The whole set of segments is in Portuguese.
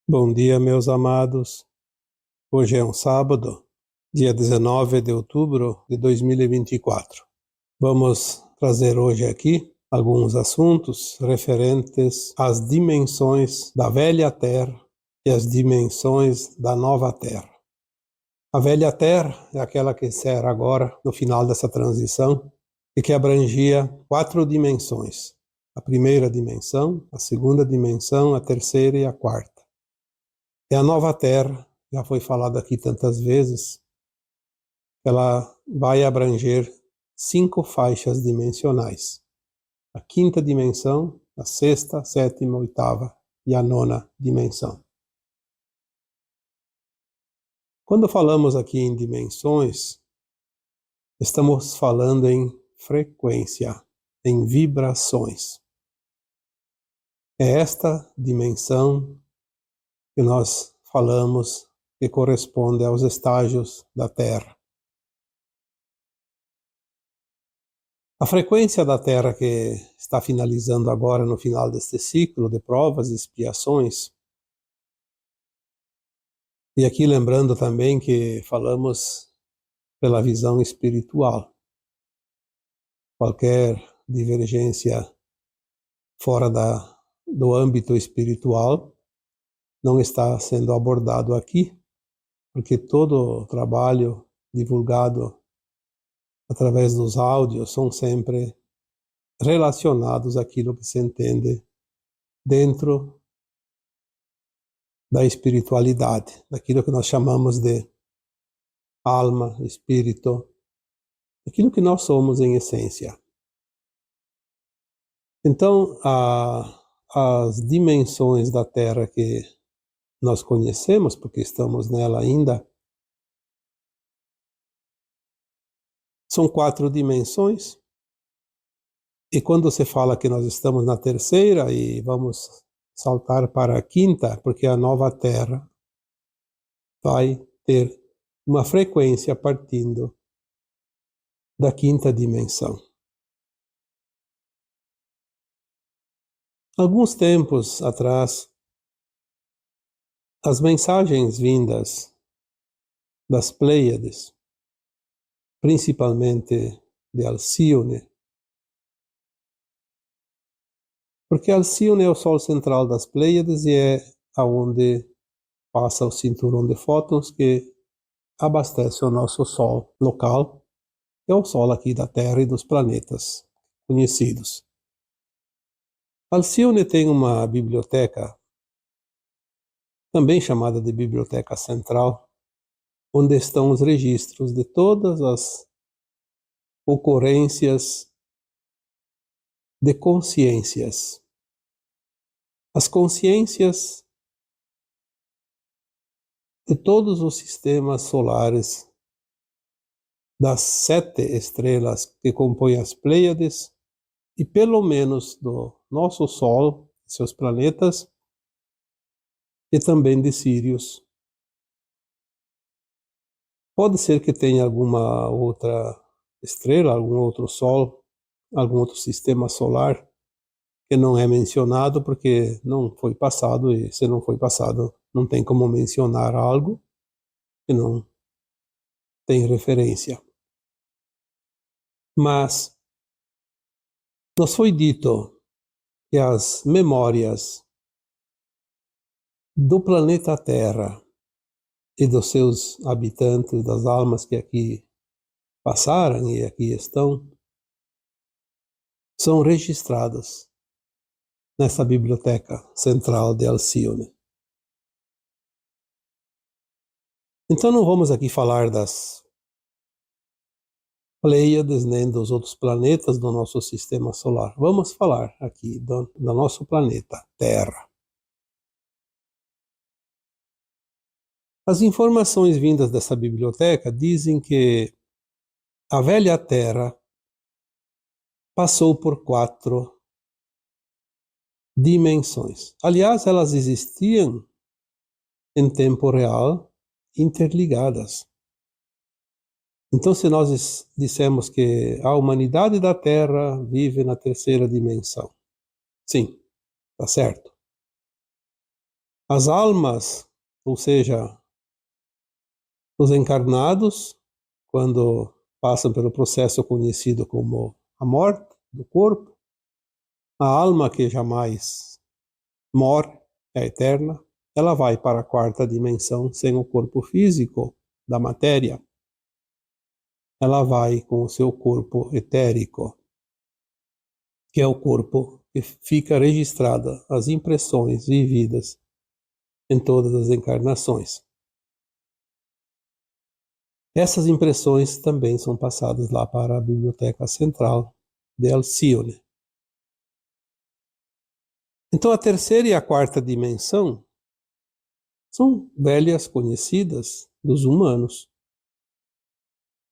Bom dia, meus amados. Hoje é um sábado, dia 19 de outubro de 2024. Vamos trazer hoje aqui alguns assuntos referentes às dimensões da velha Terra e às dimensões da nova Terra. A velha Terra é aquela que encerra agora, no final dessa transição, e que abrangia 4 dimensões. A primeira dimensão, a segunda dimensão, a terceira e a quarta. É a nova Terra, já foi falado aqui tantas vezes, ela vai abranger 5 faixas dimensionais. A quinta dimensão, a sexta, sétima, oitava e a nona dimensão. Quando falamos aqui em dimensões, estamos falando em frequência, em vibrações. É esta dimensão que nós falamos que corresponde aos estágios da Terra. A frequência da Terra que está finalizando agora no final deste ciclo de provas e expiações, e aqui lembrando também que falamos pela visão espiritual. Qualquer divergência fora do âmbito espiritual não está sendo abordado aqui, porque todo o trabalho divulgado através dos áudios são sempre relacionados àquilo que se entende dentro da espiritualidade, daquilo que nós chamamos de alma, espírito, aquilo que nós somos em essência. Então, as dimensões da Terra que nós conhecemos, porque estamos nela ainda, são 4 dimensões. E quando se fala que nós estamos na terceira e vamos saltar para a quinta, porque a nova Terra vai ter uma frequência partindo da quinta dimensão. Alguns tempos atrás, as mensagens vindas das Pleiades, principalmente de Alcíone, porque Alcíone é o Sol central das Pleiades e é aonde passa o cinturão de fótons que abastece o nosso Sol local, que é o Sol aqui da Terra e dos planetas conhecidos. Alcíone tem uma biblioteca, também chamada de Biblioteca Central, onde estão os registros de todas as ocorrências de consciências. As consciências de todos os sistemas solares, das 7 estrelas que compõem as Pleiades, e pelo menos do nosso Sol, seus planetas, e também de Sírius. Pode ser que tenha alguma outra estrela, algum outro Sol, algum outro sistema solar que não é mencionado porque não foi passado, e se não foi passado não tem como mencionar algo que não tem referência. Mas nos foi dito que as memórias do planeta Terra e dos seus habitantes, das almas que aqui passaram e aqui estão, são registradas nessa biblioteca central de Alcíone. Então não vamos aqui falar das Pleiades nem dos outros planetas do nosso sistema solar. Vamos falar aqui do nosso planeta, Terra. As informações vindas dessa biblioteca dizem que a velha Terra passou por 4 dimensões. Aliás, elas existiam em tempo real, interligadas. Então, se nós dissemos que a humanidade da Terra vive na terceira dimensão, sim, está certo. As almas, ou seja, os encarnados, quando passam pelo processo conhecido como a morte do corpo, a alma que jamais morre, é eterna, ela vai para a quarta dimensão sem o corpo físico da matéria. Ela vai com o seu corpo etérico, que é o corpo que fica registrada as impressões vividas em todas as encarnações. Essas impressões também são passadas lá para a Biblioteca Central de Alcione. Então a terceira e a quarta dimensão são velhas conhecidas dos humanos.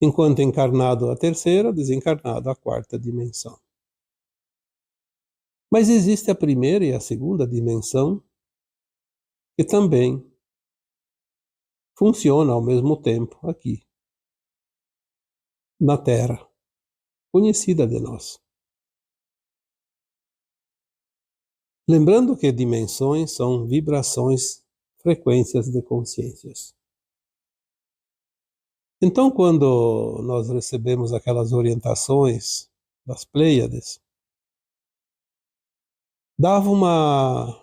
Enquanto encarnado a terceira, desencarnado a quarta dimensão. Mas existe a primeira e a segunda dimensão que também funciona ao mesmo tempo aqui, na Terra, conhecida de nós. Lembrando que dimensões são vibrações, frequências de consciências. Então, quando nós recebemos aquelas orientações das Pleiades, dava uma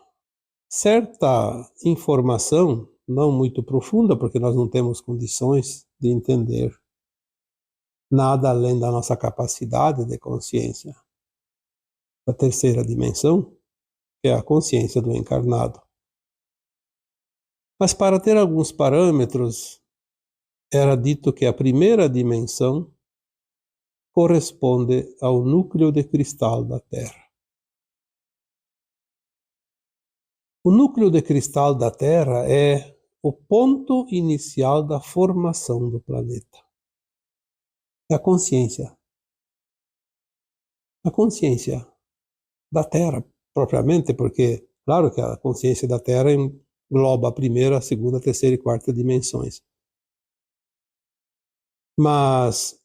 certa informação, não muito profunda, porque nós não temos condições de entender nada além da nossa capacidade de consciência. A terceira dimensão é a consciência do encarnado. Mas para ter alguns parâmetros, era dito que a primeira dimensão corresponde ao núcleo de cristal da Terra. O núcleo de cristal da Terra é o ponto inicial da formação do planeta. É a consciência. A consciência da Terra, propriamente, porque, claro que a consciência da Terra engloba a primeira, a segunda, a terceira e quarta dimensões. Mas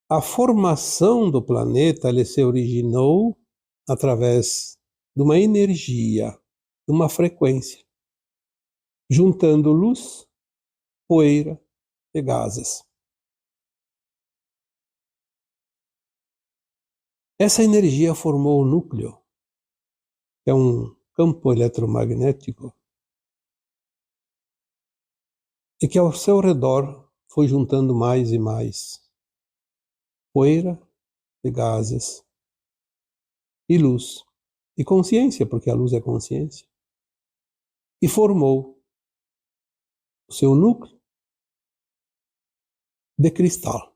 a formação do planeta ele se originou através de uma energia, de uma frequência, juntando luz, poeira e gases. Essa energia formou o núcleo, que é um campo eletromagnético, e que ao seu redor foi juntando mais e mais poeira e gases, e luz, e consciência, porque a luz é consciência, e formou o seu núcleo de cristal.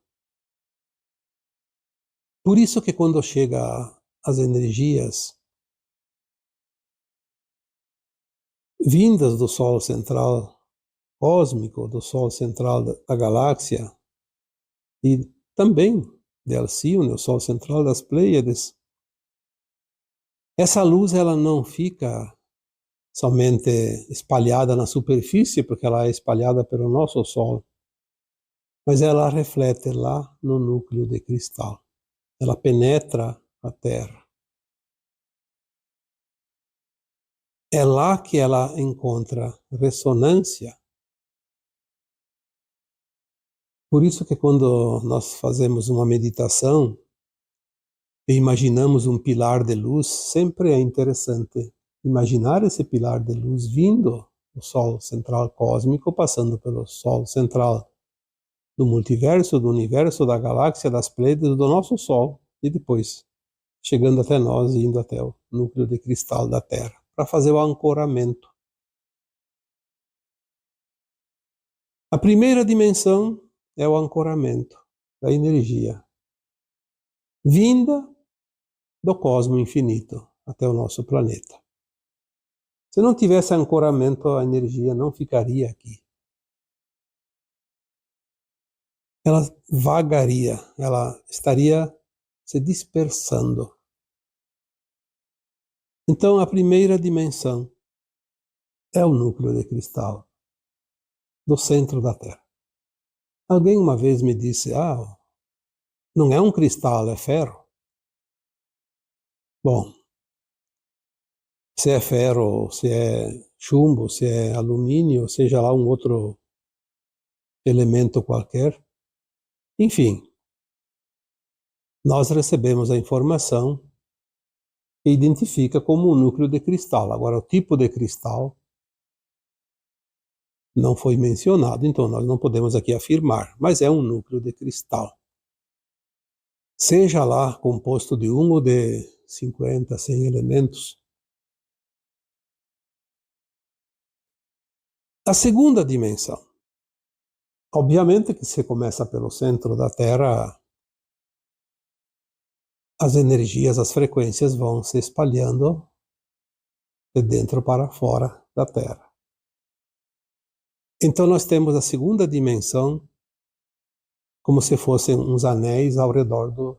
Por isso que quando chega as energias vindas do Sol central cósmico, do Sol central da galáxia, e também de Alcione, o Sol central das Pleiades, essa luz ela não fica somente espalhada na superfície, porque ela é espalhada pelo nosso Sol, mas ela reflete lá no núcleo de cristal. Ela penetra a Terra. É lá que ela encontra ressonância. Por isso que quando nós fazemos uma meditação e imaginamos um pilar de luz, sempre é interessante imaginar esse pilar de luz vindo do Sol central cósmico, passando pelo Sol central do multiverso, do universo, da galáxia, das Pleiades, do nosso Sol, e depois chegando até nós e indo até o núcleo de cristal da Terra, para fazer o ancoramento. A primeira dimensão é o ancoramento da energia, vinda do cosmo infinito até o nosso planeta. Se não tivesse ancoramento, a energia não ficaria aqui. Ela vagaria, ela estaria se dispersando. Então, a primeira dimensão é o núcleo de cristal do centro da Terra. Alguém uma vez me disse, não é um cristal, é ferro. Bom, se é ferro ou se é chumbo, se é alumínio, seja lá um outro elemento qualquer. Enfim, nós recebemos a informação que identifica como um núcleo de cristal. Agora, o tipo de cristal não foi mencionado, então nós não podemos aqui afirmar, mas é um núcleo de cristal. Seja lá composto de 1 ou de 50, 100 elementos. A segunda dimensão. Obviamente que se começa pelo centro da Terra, as energias, as frequências vão se espalhando de dentro para fora da Terra. Então nós temos a segunda dimensão como se fossem uns anéis ao redor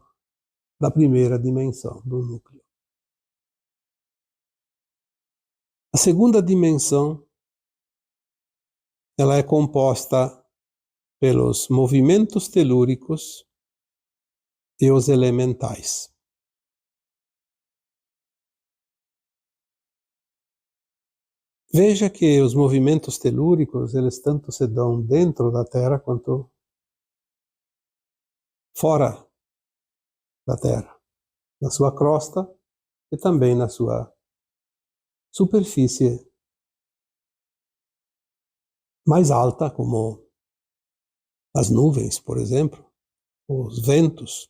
da primeira dimensão, do núcleo. A segunda dimensão, ela é composta pelos movimentos telúricos e os elementais. Veja que os movimentos telúricos, eles tanto se dão dentro da Terra quanto fora da Terra, na sua crosta e também na sua superfície mais alta, como as nuvens, por exemplo, os ventos.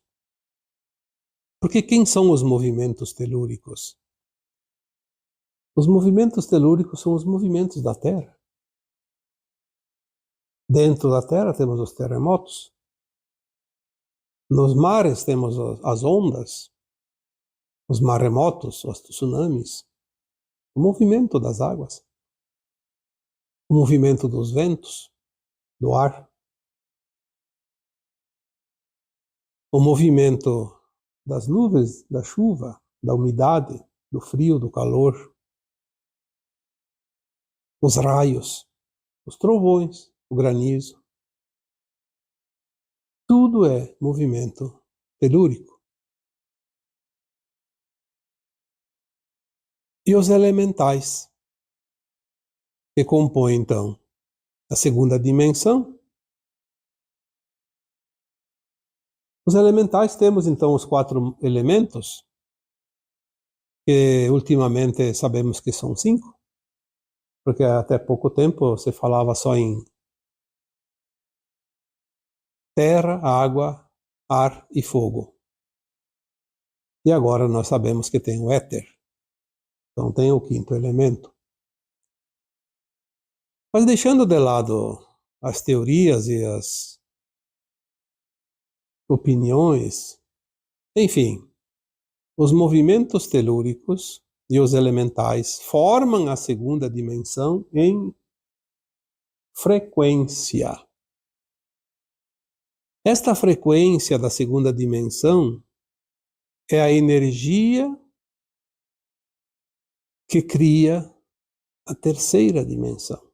Porque quem são os movimentos telúricos? Os movimentos telúricos são os movimentos da Terra. Dentro da Terra temos os terremotos. Nos mares temos as ondas, os maremotos, os tsunamis, o movimento das águas, o movimento dos ventos, do ar, o movimento das nuvens, da chuva, da umidade, do frio, do calor, os raios, os trovões, o granizo. Tudo é movimento telúrico. E os elementais, que compõem, então, a segunda dimensão. Os elementais, temos, então, os 4 elementos, que ultimamente sabemos que são 5, porque até pouco tempo se falava só em terra, água, ar e fogo. E agora nós sabemos que tem o éter. Então tem o 5º elemento. Mas deixando de lado as teorias e as opiniões, enfim, os movimentos telúricos e os elementais formam a segunda dimensão em frequência. Esta frequência da segunda dimensão é a energia que cria a terceira dimensão.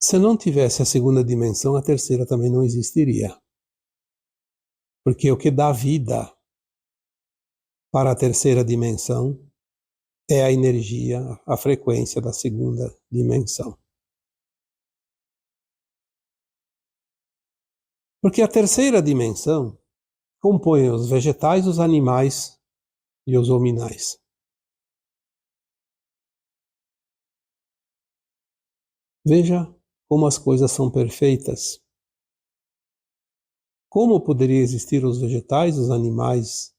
Se não tivesse a segunda dimensão, a terceira também não existiria. Porque o que dá vida para a terceira dimensão é a energia, a frequência da segunda dimensão. Porque a terceira dimensão compõe os vegetais, os animais e os hominais. Veja como as coisas são perfeitas. Como poderia existir os vegetais, os animais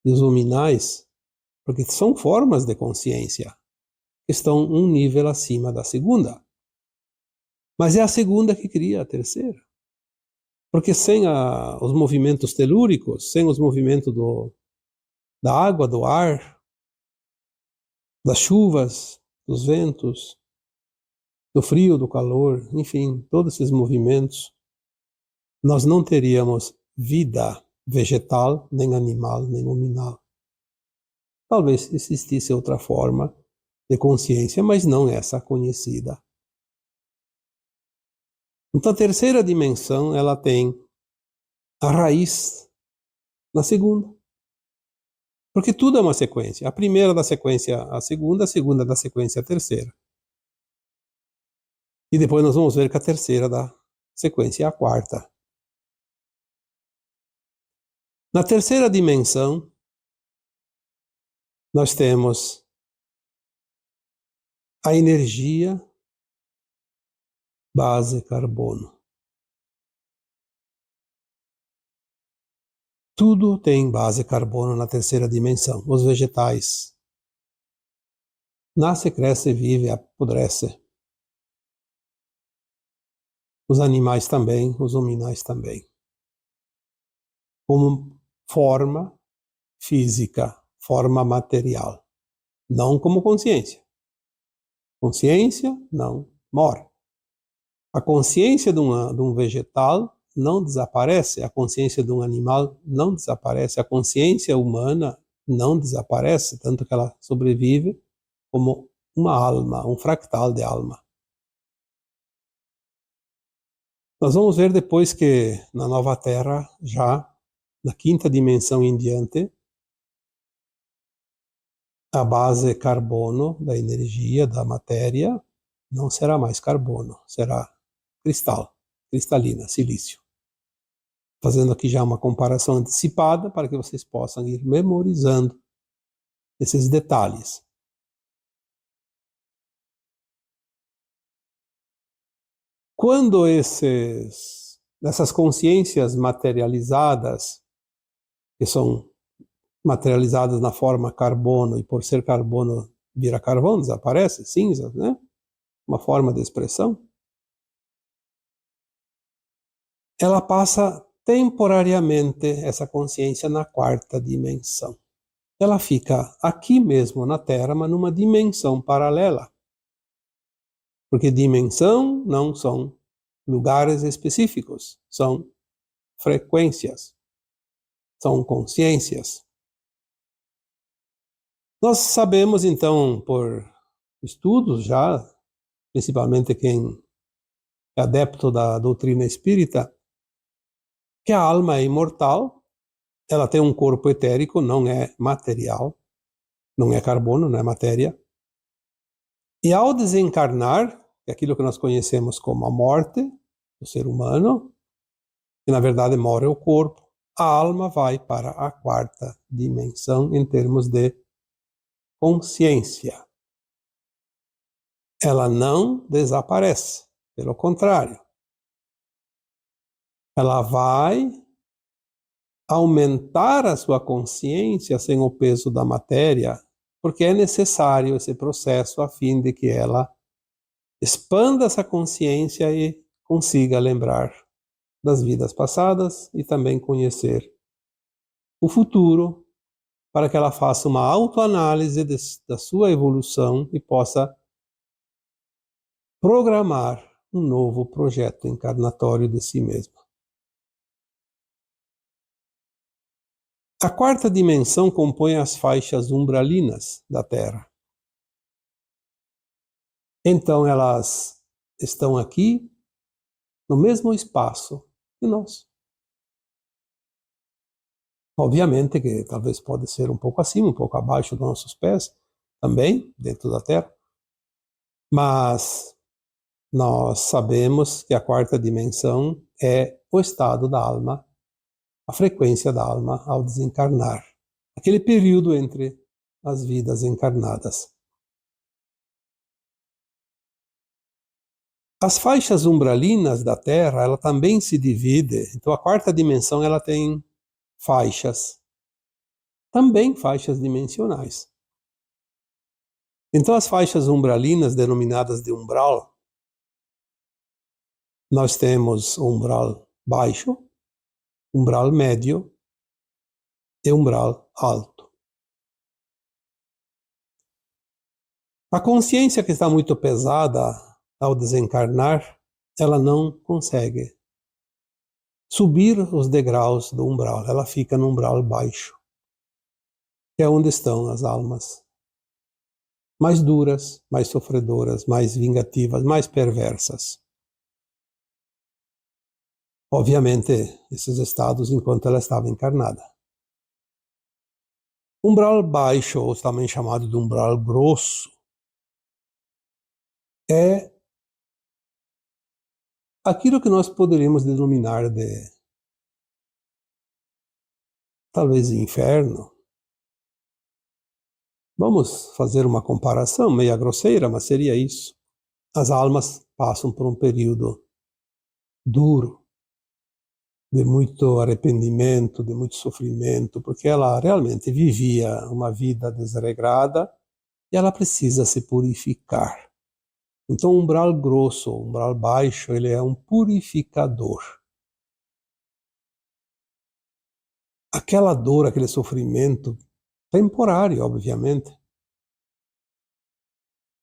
e os hominais? Porque são formas de consciência que estão um nível acima da segunda. Mas é a segunda que cria a terceira. Porque sem os movimentos telúricos, sem os movimentos da água, do ar, das chuvas, dos ventos, do frio, do calor, enfim, todos esses movimentos, nós não teríamos vida vegetal, nem animal, nem hominal. Talvez existisse outra forma de consciência, mas não essa conhecida. Então a terceira dimensão, ela tem a raiz na segunda. Porque tudo é uma sequência. A primeira da sequência a segunda da sequência a terceira. E depois nós vamos ver que a terceira da sequência é a quarta. Na terceira dimensão, nós temos a energia base carbono. Tudo tem base carbono na terceira dimensão. Os vegetais. Nasce, cresce, vive, apodrece. Os animais também, os hominais também. Como forma física, forma material. Não como consciência. Consciência não morre. A consciência de um vegetal não desaparece, a consciência de um animal não desaparece, a consciência humana não desaparece, tanto que ela sobrevive como uma alma, um fractal de alma. Nós vamos ver depois que na nova Terra, já na quinta dimensão em diante, a base carbono da energia, da matéria, não será mais carbono, será cristal, cristalina, silício. Fazendo aqui já uma comparação antecipada para que vocês possam ir memorizando esses detalhes. Quando essas consciências materializadas, que são materializadas na forma carbono, e por ser carbono vira carvão, desaparece, cinza, né? Uma forma de expressão. Ela passa temporariamente essa consciência na quarta dimensão. Ela fica aqui mesmo na Terra, mas numa dimensão paralela. Porque dimensão não são lugares específicos, são frequências, são consciências. Nós sabemos, então, por estudos já, principalmente quem é adepto da doutrina espírita, que a alma é imortal, ela tem um corpo etérico, não é material, não é carbono, não é matéria. E ao desencarnar, é aquilo que nós conhecemos como a morte do ser humano, que na verdade morre o corpo, a alma vai para a quarta dimensão em termos de consciência. Ela não desaparece, pelo contrário. Ela vai aumentar a sua consciência sem o peso da matéria, porque é necessário esse processo a fim de que ela expanda essa consciência e consiga lembrar das vidas passadas e também conhecer o futuro, para que ela faça uma autoanálise da sua evolução e possa programar um novo projeto encarnatório de si mesma. A quarta dimensão compõe as faixas umbralinas da Terra. Então elas estão aqui no mesmo espaço que nós. Obviamente que talvez pode ser um pouco acima, um pouco abaixo dos nossos pés, também dentro da Terra, mas nós sabemos que a quarta dimensão é o estado da alma, a frequência da alma ao desencarnar, aquele período entre as vidas encarnadas. As faixas umbralinas da Terra, ela também se divide. Então a quarta dimensão ela tem faixas, também faixas dimensionais. Então as faixas umbralinas, denominadas de umbral, nós temos umbral baixo, umbral médio e umbral alto. A consciência que está muito pesada ao desencarnar, ela não consegue subir os degraus do umbral, ela fica no umbral baixo, que é onde estão as almas mais duras, mais sofredoras, mais vingativas, mais perversas. Obviamente, esses estados enquanto ela estava encarnada. Umbral baixo, ou também chamado de umbral grosso, é aquilo que nós poderíamos denominar de, talvez, inferno. Vamos fazer uma comparação meia grosseira, mas seria isso. As almas passam por um período duro, de muito arrependimento, de muito sofrimento, porque ela realmente vivia uma vida desregrada e ela precisa se purificar. Então, o umbral grosso, o umbral baixo, ele é um purificador. Aquela dor, aquele sofrimento, temporário, obviamente,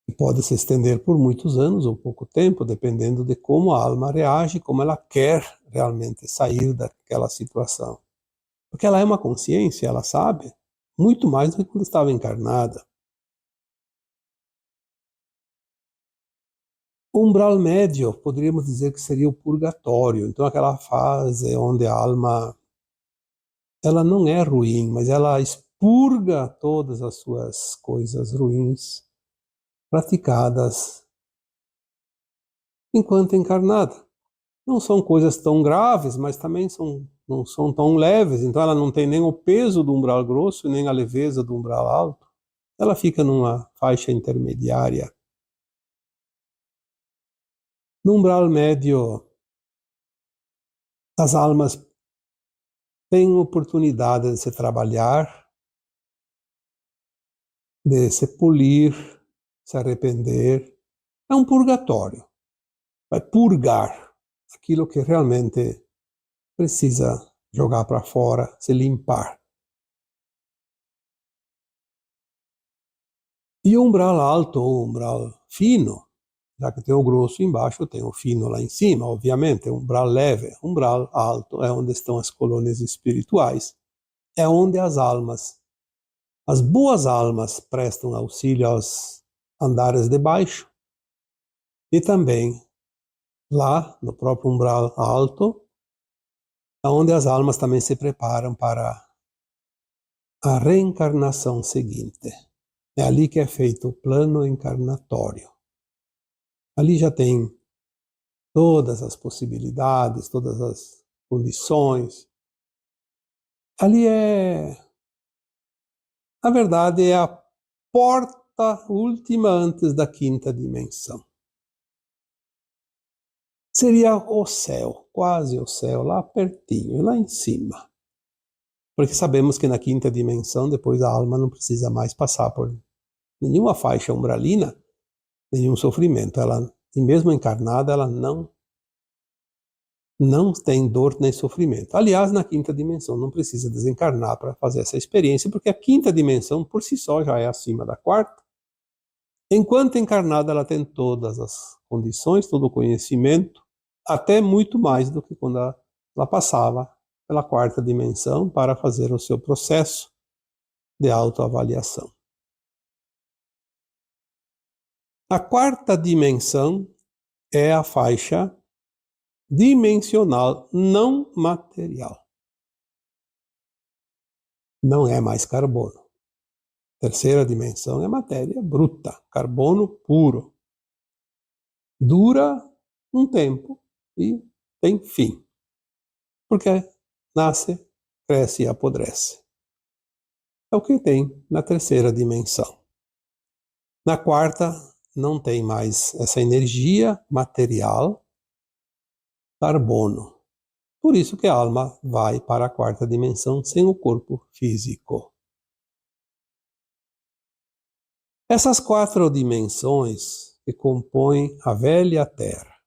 e pode se estender por muitos anos ou pouco tempo, dependendo de como a alma reage, como ela quer realmente sair daquela situação. Porque ela é uma consciência, ela sabe muito mais do que quando estava encarnada. O umbral médio, poderíamos dizer que seria o purgatório. Então, aquela fase onde a alma, ela não é ruim, mas ela expurga todas as suas coisas ruins praticadas enquanto encarnada. Não são coisas tão graves, mas também não são tão leves. Então, ela não tem nem o peso do umbral grosso, nem a leveza do umbral alto. Ela fica numa faixa intermediária. No umbral médio, as almas têm oportunidade de se trabalhar, de se polir, se arrepender. É um purgatório. Vai purgar aquilo que realmente precisa jogar para fora, se limpar. E o umbral alto ou umbral fino, já que tem o grosso embaixo, tem o fino lá em cima, obviamente, umbral leve. Umbral alto é onde estão as colônias espirituais, é onde as almas, as boas almas, prestam auxílio aos andares de baixo, e também lá no próprio umbral alto, é onde as almas também se preparam para a reencarnação seguinte. É ali que é feito o plano encarnatório. Ali já tem todas as possibilidades, todas as condições. Ali na verdade, é a porta última antes da quinta dimensão. Seria o céu, quase o céu, lá pertinho, lá em cima. Porque sabemos que na quinta dimensão, depois a alma não precisa mais passar por nenhuma faixa umbralina, nenhum sofrimento. Ela, e mesmo encarnada, ela não tem dor nem sofrimento. Aliás, na quinta dimensão não precisa desencarnar para fazer essa experiência, porque a quinta dimensão por si só já é acima da quarta. Enquanto encarnada, ela tem todas as condições, todo o conhecimento, até muito mais do que quando ela passava pela quarta dimensão para fazer o seu processo de autoavaliação. A quarta dimensão é a faixa dimensional não material. Não é mais carbono. Terceira dimensão é matéria bruta, carbono puro. Dura um tempo e tem fim. Porque nasce, cresce e apodrece. É o que tem na terceira dimensão. Na quarta, não tem mais essa energia material, carbono. Por isso que a alma vai para a quarta dimensão sem o corpo físico. Essas quatro dimensões que compõem a velha Terra,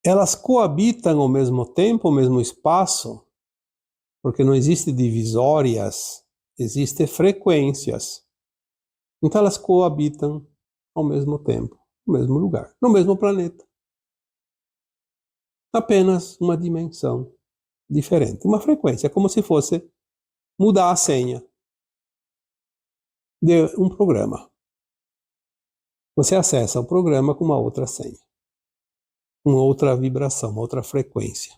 elas coabitam ao mesmo tempo, ao mesmo espaço, porque não existe divisórias, existem frequências. Então elas coabitam ao mesmo tempo, no mesmo lugar, no mesmo planeta. Apenas uma dimensão diferente, uma frequência, é como se fosse mudar a senha de um programa. Você acessa o programa com uma outra senha, uma outra vibração, uma outra frequência.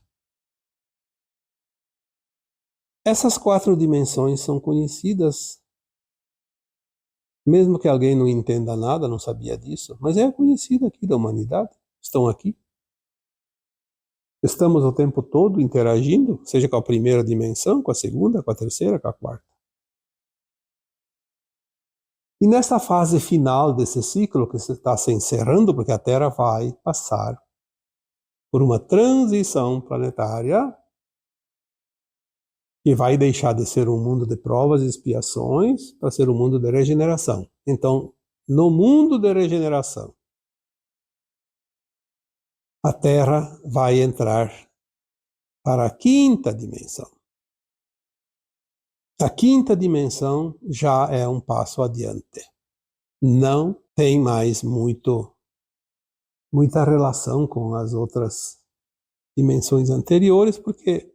Essas 4 dimensões são conhecidas, mesmo que alguém não entenda nada, não sabia disso, mas é conhecida aqui da humanidade, estão aqui. Estamos o tempo todo interagindo, seja com a primeira dimensão, com a segunda, com a terceira, com a quarta. E nessa fase final desse ciclo, que está se encerrando, porque a Terra vai passar por uma transição planetária, que vai deixar de ser um mundo de provas e expiações para ser um mundo de regeneração. Então, no mundo de regeneração, a Terra vai entrar para a 5ª dimensão. A 5ª dimensão já é um passo adiante. Não tem mais muita relação com as outras dimensões anteriores, porque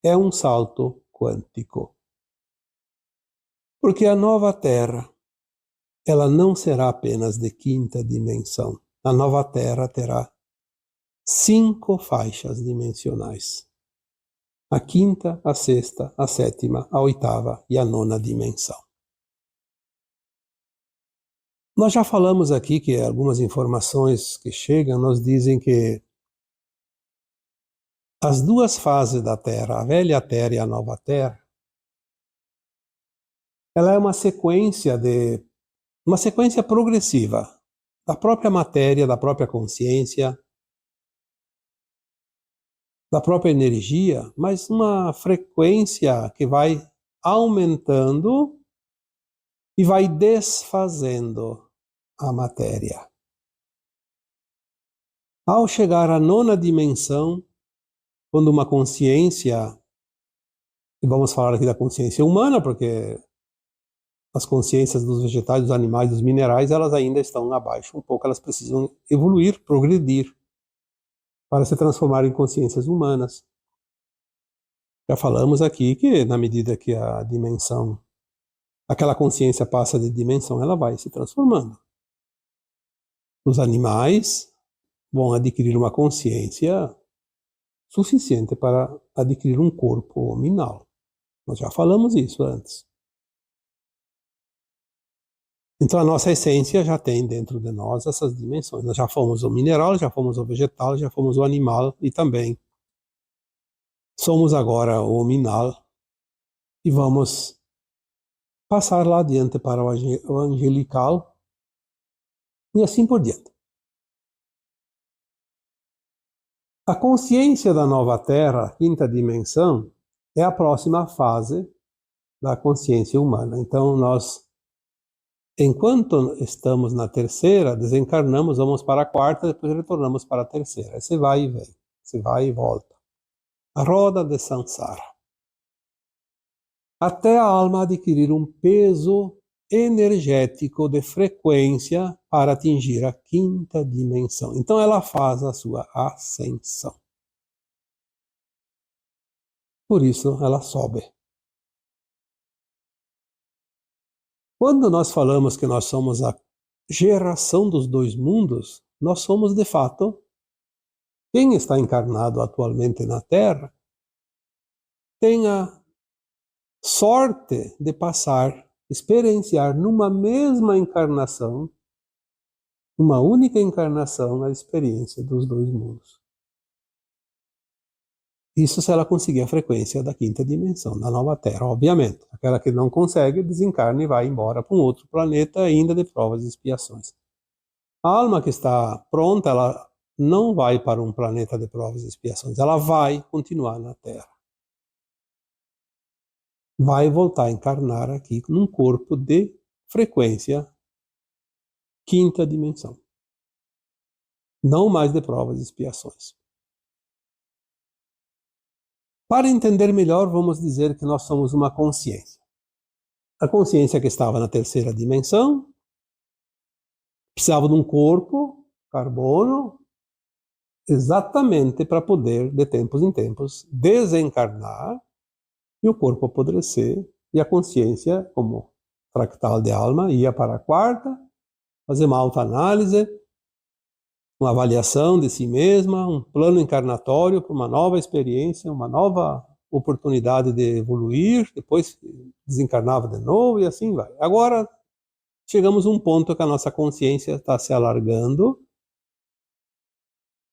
é um salto quântico. Porque a nova Terra, ela não será apenas de 5ª dimensão. A nova Terra terá 5 faixas dimensionais. A 5ª, a 6ª, a 7ª, a 8ª e a 9ª dimensão. Nós já falamos aqui que algumas informações que chegam nos dizem que as 2 fases da Terra, a velha Terra e a nova Terra, ela é uma sequência progressiva da própria matéria, da própria consciência, da própria energia, mas uma frequência que vai aumentando e vai desfazendo a matéria. Ao chegar à 9ª dimensão, quando uma consciência, e vamos falar aqui da consciência humana, porque as consciências dos vegetais, dos animais, dos minerais, elas ainda estão abaixo um pouco, elas precisam evoluir, progredir, para se transformar em consciências humanas. Já falamos aqui que na medida que a dimensão, aquela consciência passa de dimensão, ela vai se transformando. Os animais vão adquirir uma consciência suficiente para adquirir um corpo hominal. Nós já falamos isso antes. Então a nossa essência já tem dentro de nós essas dimensões. Nós já fomos o mineral, já fomos o vegetal, já fomos o animal e também somos agora o hominal e vamos passar lá adiante para o angelical e assim por diante. A consciência da nova Terra, 5ª dimensão, é a próxima fase da consciência humana. Então nós, enquanto estamos na terceira, desencarnamos, vamos para a 4ª, depois retornamos para a terceira. Aí você vai e vem, você vai e volta. A roda de Sansara. Até a alma adquirir um peso energético de frequência para atingir a 5ª dimensão. Então ela faz a sua ascensão. Por isso ela sobe. Quando nós falamos que nós somos a geração dos 2 mundos, nós somos de fato quem está encarnado atualmente na Terra tem a sorte de experienciar numa mesma encarnação, uma única encarnação, a experiência dos 2 mundos. Isso se ela conseguir a frequência da 5ª dimensão, da nova Terra, obviamente. Aquela que não consegue, desencarna e vai embora para um outro planeta ainda de provas e expiações. A alma que está pronta, ela não vai para um planeta de provas e expiações, ela vai continuar na Terra. Vai voltar a encarnar aqui num corpo de frequência 5ª dimensão. Não mais de provas e expiações. Para entender melhor, vamos dizer que nós somos uma consciência. A consciência que estava na 3ª dimensão precisava de um corpo, carbono, exatamente para poder, de tempos em tempos, desencarnar e o corpo apodrecer, e a consciência, como fractal de alma, ia para a 4ª, fazer uma autoanálise, uma avaliação de si mesma, um plano encarnatório para uma nova experiência, uma nova oportunidade de evoluir, depois desencarnava de novo e assim vai. Agora chegamos a um ponto que a nossa consciência está se alargando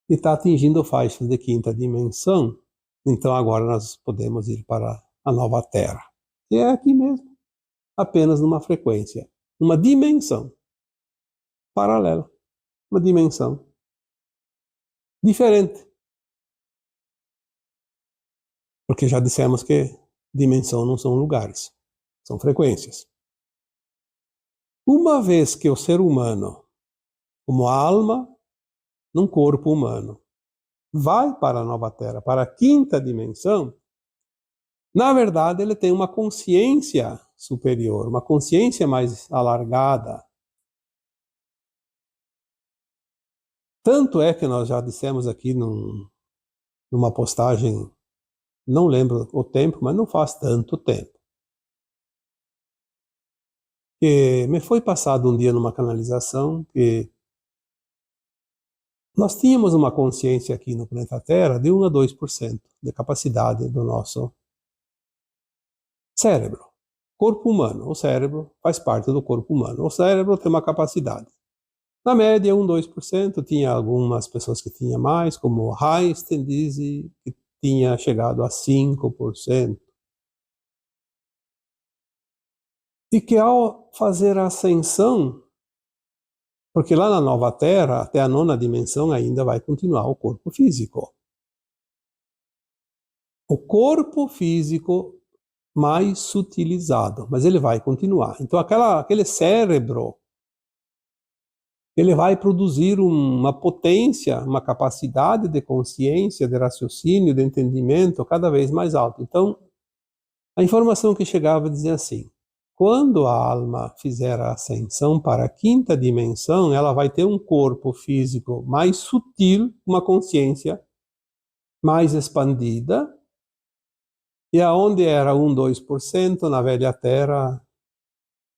e está atingindo faixas de quinta dimensão. Então agora nós podemos ir para a nova Terra. E é aqui mesmo, apenas numa frequência, uma dimensão paralela, uma dimensão diferente. Porque já dissemos que dimensão não são lugares, são frequências. Uma vez que o ser humano, como alma, num corpo humano, vai para a nova Terra, para a quinta dimensão, na verdade ele tem uma consciência superior, uma consciência mais alargada. Tanto é que nós já dissemos aqui numa postagem, não lembro o tempo, mas não faz tanto tempo, que me foi passado um dia numa canalização que nós tínhamos uma consciência aqui no planeta Terra de 1 a 2% de capacidade do nosso cérebro. Corpo humano, o cérebro faz parte do corpo humano. O cérebro tem uma capacidade. Na média, 1 a 2%. Tinha algumas pessoas que tinham mais, como Einstein diz que tinha chegado a 5%. E que ao fazer a ascensão, porque lá na nova Terra, até a nona dimensão, ainda vai continuar o corpo físico. O corpo físico mais sutilizado, mas ele vai continuar. Então aquele cérebro, ele vai produzir uma potência, uma capacidade de consciência, de raciocínio, de entendimento cada vez mais alta. Então, a informação que chegava dizia assim: quando a alma fizer a ascensão para a quinta dimensão, ela vai ter um corpo físico mais sutil, uma consciência mais expandida, e aonde era 1, 2%, na velha Terra,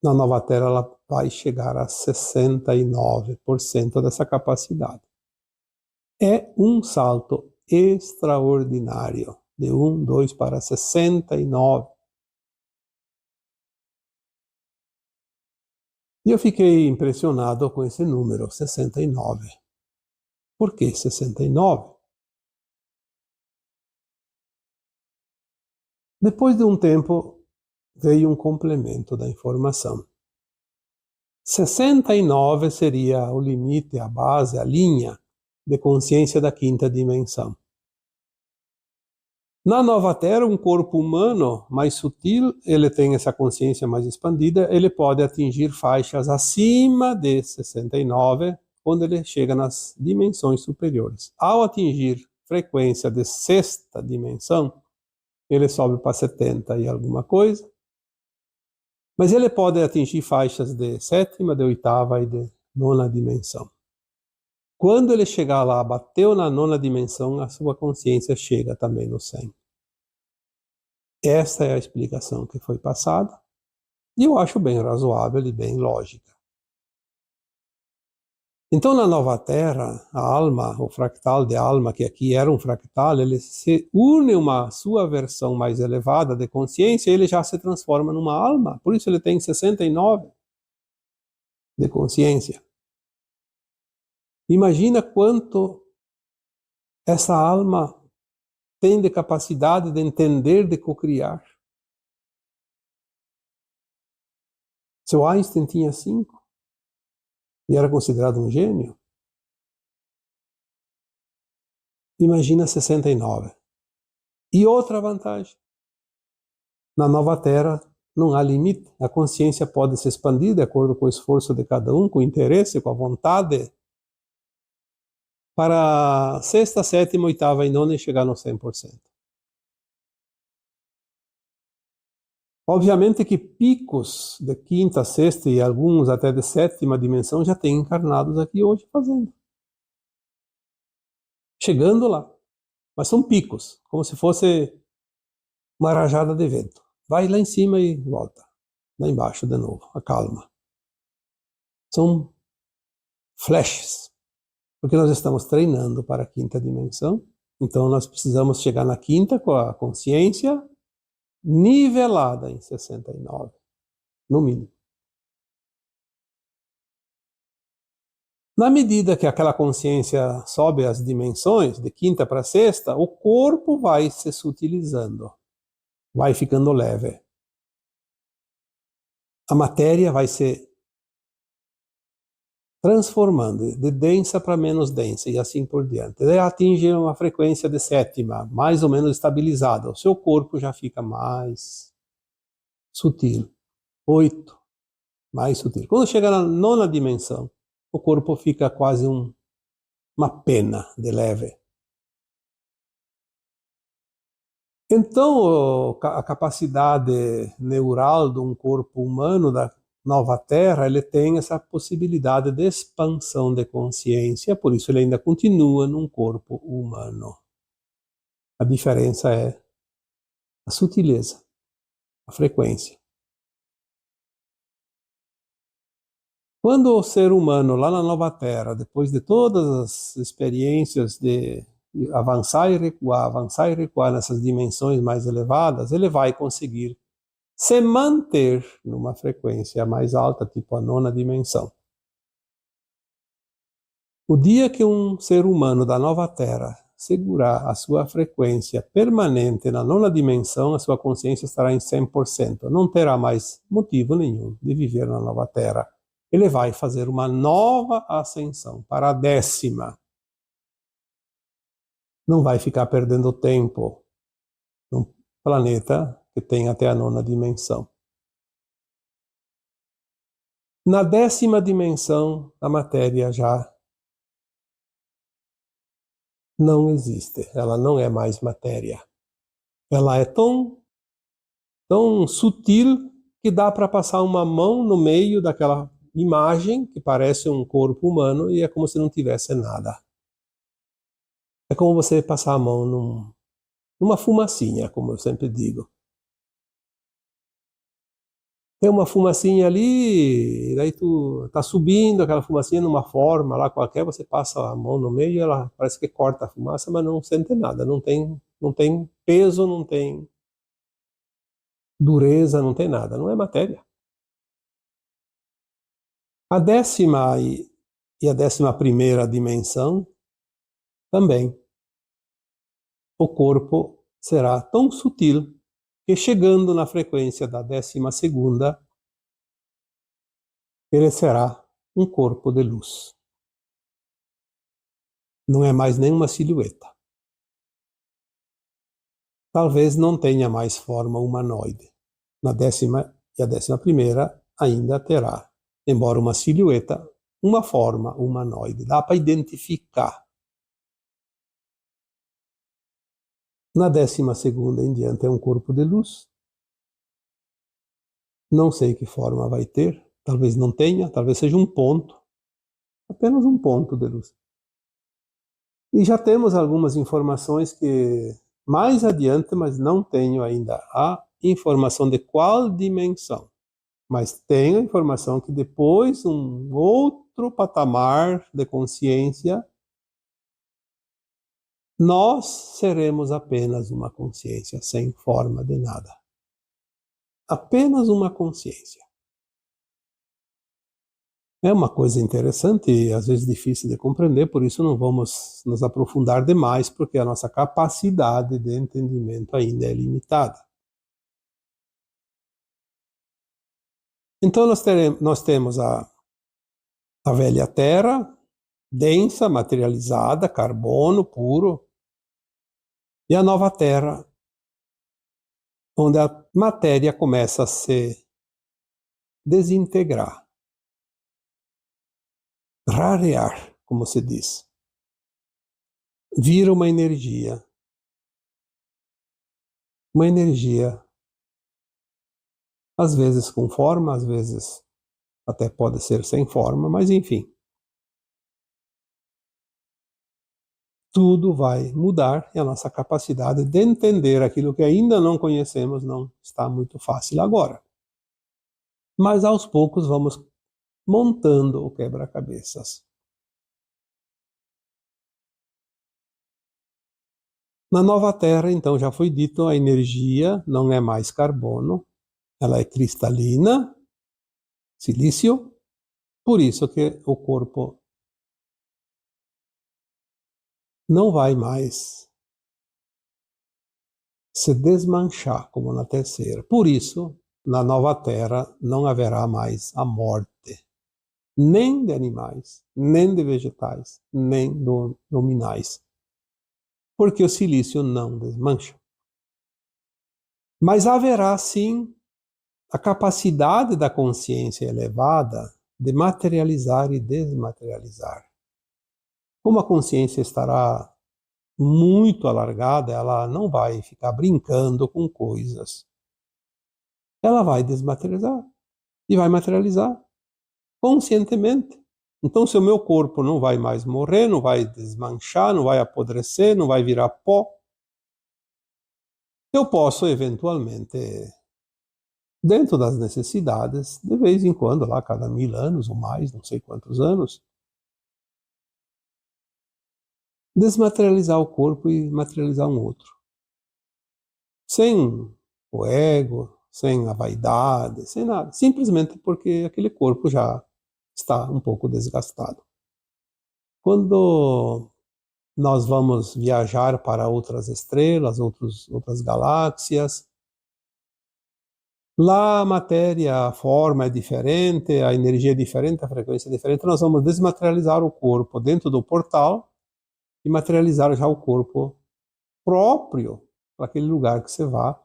na nova Terra ela vai chegar a 69% dessa capacidade. É um salto extraordinário, de 1, 2 para 69. E eu fiquei impressionado com esse número, 69. Por que 69? Depois de um tempo, veio um complemento da informação. 69 seria o limite, a base, a linha de consciência da quinta dimensão. Na nova Terra, um corpo humano mais sutil, ele tem essa consciência mais expandida, ele pode atingir faixas acima de 69, quando ele chega nas dimensões superiores. Ao atingir frequência de sexta dimensão, ele sobe para 70 e alguma coisa, mas ele pode atingir faixas de sétima, de oitava e de nona dimensão. Quando ele chegar lá, bateu na nona dimensão, a sua consciência chega também no 100. Essa é a explicação que foi passada, e eu acho bem razoável e bem lógica. Então, na nova Terra, a alma, o fractal de alma, que aqui era um fractal, ele se une a uma sua versão mais elevada de consciência, ele já se transforma numa alma. Por isso ele tem 69 de consciência. Imagina quanto essa alma tem de capacidade de entender, de cocriar. Seu Einstein tinha 5 e era considerado um gênio. Imagina 69. E outra vantagem: na nova Terra não há limite. A consciência pode se expandir de acordo com o esforço de cada um, com o interesse, com a vontade, para sexta, sétima, oitava e nona e chegar no 100%. Obviamente que picos de quinta, sexta e alguns até de sétima dimensão já têm encarnados aqui hoje fazendo. Chegando lá. Mas são picos, como se fosse uma rajada de vento. Vai lá em cima e volta. Lá embaixo de novo, acalma. São flashes, porque nós estamos treinando para a quinta dimensão Então nós precisamos chegar na quinta com a consciência nivelada em 69, no mínimo. Na medida que aquela consciência sobe as dimensões, de quinta para sexta, o corpo vai se sutilizando, vai ficando leve. A matéria vai se transformando de densa para menos densa e assim por diante. Daí atinge uma frequência de sétima, mais ou menos estabilizada. O seu corpo já fica mais sutil. 8, mais sutil. Quando chega na nona dimensão, o corpo fica quase uma pena de leve. Então, a capacidade neural de um corpo humano da nova Terra, ele tem essa possibilidade de expansão de consciência, por isso ele ainda continua num corpo humano. A diferença é a sutileza, a frequência. Quando o ser humano lá na nova Terra, depois de todas as experiências de avançar e recuar nessas dimensões mais elevadas, ele vai conseguir se manter numa frequência mais alta, tipo a nona dimensão. O dia que um ser humano da nova Terra segurar a sua frequência permanente na nona dimensão, a sua consciência estará em 100%. Não terá mais motivo nenhum de viver na nova Terra. Ele vai fazer uma nova ascensão para a 10ª. Não vai ficar perdendo tempo num planeta que tem até a nona dimensão. Na 10ª dimensão, a matéria já não existe. Ela não é mais matéria. Ela é tão sutil que dá para passar uma mão no meio daquela imagem que parece um corpo humano e é como se não tivesse nada. É como você passar a mão numa fumacinha, como eu sempre digo. Tem uma fumacinha ali, e daí tu tá subindo aquela fumacinha numa forma lá qualquer, você passa a mão no meio e ela parece que corta a fumaça, mas não sente nada, não tem peso, não tem dureza, não tem nada, não é matéria. A 10ª e a 11ª dimensão também. O corpo será tão sutil que, chegando na frequência da 12ª, ele será um corpo de luz. Não é mais nenhuma silhueta. Talvez não tenha mais forma humanoide. Na 10ª e a 11ª ainda terá, embora uma silhueta, uma forma humanoide. Dá para identificar. Na 12ª em diante é um corpo de luz. Não sei que forma vai ter. Talvez não tenha, talvez seja um ponto. Apenas um ponto de luz. E já temos algumas informações que mais adiante, mas não tenho ainda a informação de qual dimensão. Mas tenho a informação que depois um outro patamar de consciência, nós seremos apenas uma consciência sem forma de nada. Apenas uma consciência. É uma coisa interessante e às vezes difícil de compreender, por isso não vamos nos aprofundar demais, porque a nossa capacidade de entendimento ainda é limitada. Então nós temos a velha Terra, densa, materializada, carbono puro, e a nova Terra, onde a matéria começa a se desintegrar, rarear, como se diz. Vira uma energia às vezes com forma, às vezes até pode ser sem forma, mas enfim. Tudo vai mudar e a nossa capacidade de entender aquilo que ainda não conhecemos não está muito fácil agora. Mas aos poucos vamos montando o quebra-cabeças. Na nova Terra, então, já foi dito, a energia não é mais carbono, ela é cristalina, silício, por isso que o corpo não vai mais se desmanchar como na terceira. Por isso, na nova Terra não haverá mais a morte, nem de animais, nem de vegetais, nem de nominais, porque o silício não desmancha. Mas haverá sim a capacidade da consciência elevada de materializar e desmaterializar. Como a consciência estará muito alargada, ela não vai ficar brincando com coisas. Ela vai desmaterializar e vai materializar conscientemente. Então, se o meu corpo não vai mais morrer, não vai desmanchar, não vai apodrecer, não vai virar pó, eu posso eventualmente, dentro das necessidades, de vez em quando, lá cada 1000 anos ou mais, não sei quantos anos, desmaterializar o corpo e materializar um outro. Sem o ego, sem a vaidade, sem nada. Simplesmente porque aquele corpo já está um pouco desgastado. Quando nós vamos viajar para outras estrelas, outras galáxias, lá a matéria, a forma é diferente, a energia é diferente, a frequência é diferente, nós vamos desmaterializar o corpo dentro do portal e materializar já o corpo próprio para aquele lugar que você vá.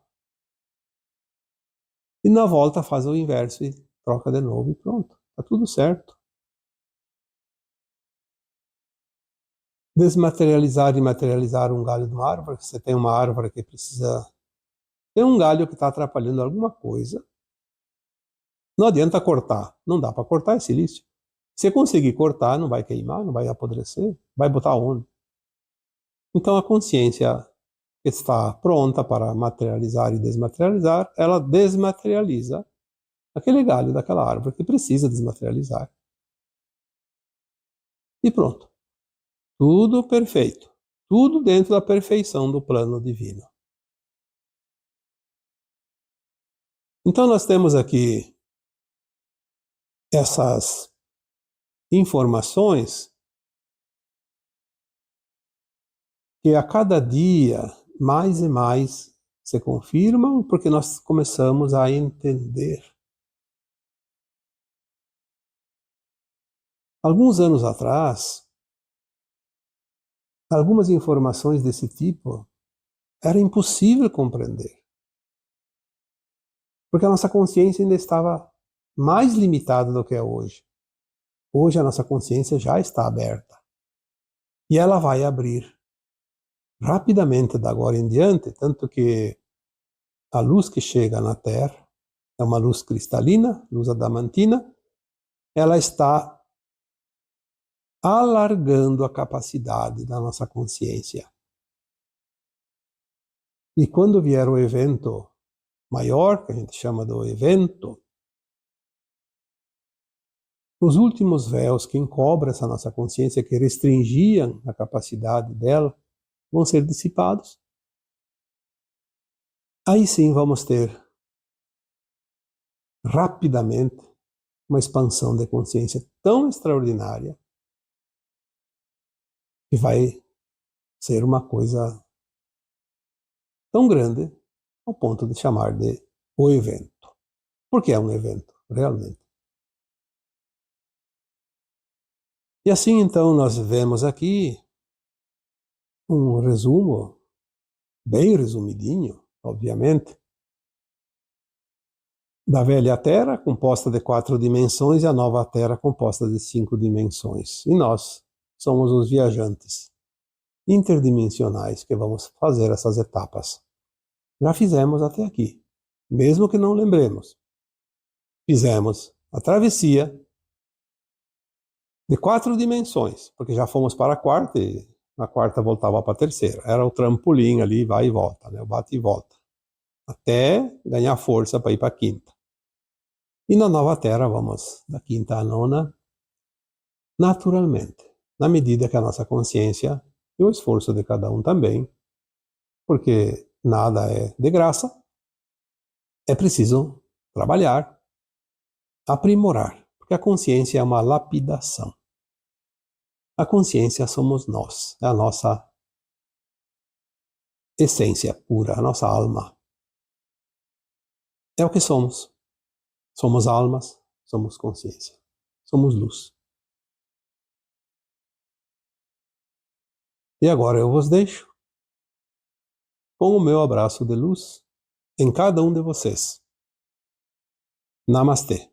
E na volta faz o inverso e troca de novo e pronto. Tá tudo certo. Desmaterializar e materializar um galho de uma árvore. Você tem uma árvore que precisa... Tem um galho que está atrapalhando alguma coisa. Não adianta cortar. Não dá para cortar esse silício. Se você conseguir cortar, não vai queimar, não vai apodrecer. Vai botar onde? Então a consciência está pronta para materializar e desmaterializar. Ela desmaterializa aquele galho daquela árvore que precisa desmaterializar. E pronto. Tudo perfeito. Tudo dentro da perfeição do plano divino. Então nós temos aqui essas informações que a cada dia mais e mais se confirmam, porque nós começamos a entender. Alguns anos atrás, algumas informações desse tipo era impossível compreender, porque a nossa consciência ainda estava mais limitada do que é hoje. Hoje a nossa consciência já está aberta e ela vai abrir rapidamente da agora em diante, tanto que a luz que chega na Terra é uma luz cristalina, luz adamantina, ela está alargando a capacidade da nossa consciência. E quando vier o evento maior, que a gente chama do evento, os últimos véus que encobrem essa nossa consciência, que restringiam a capacidade dela, vão ser dissipados. Aí sim vamos ter rapidamente uma expansão de consciência tão extraordinária que vai ser uma coisa tão grande ao ponto de chamar de o evento. Porque é um evento, realmente. E assim, então, nós vemos aqui um resumo, bem resumidinho, obviamente, da velha Terra, composta de 4 dimensões, e a nova Terra, composta de 5 dimensões. E nós somos os viajantes interdimensionais que vamos fazer essas etapas. Já fizemos até aqui, mesmo que não lembremos. Fizemos a travessia de 4 dimensões, porque já fomos para a quarta e na quarta voltava para a terceira. Era o trampolim ali, vai e volta, né? O bate e volta, até ganhar força para ir para a quinta. E na nova Terra vamos da quinta à nona, naturalmente, na medida que a nossa consciência e o esforço de cada um também porque nada é de graça, é preciso trabalhar, aprimorar, porque a consciência é uma lapidação. A consciência somos nós, é a nossa essência pura, a nossa alma. É o que somos. Somos almas, somos consciência, somos luz. E agora eu vos deixo com o meu abraço de luz em cada um de vocês. Namastê.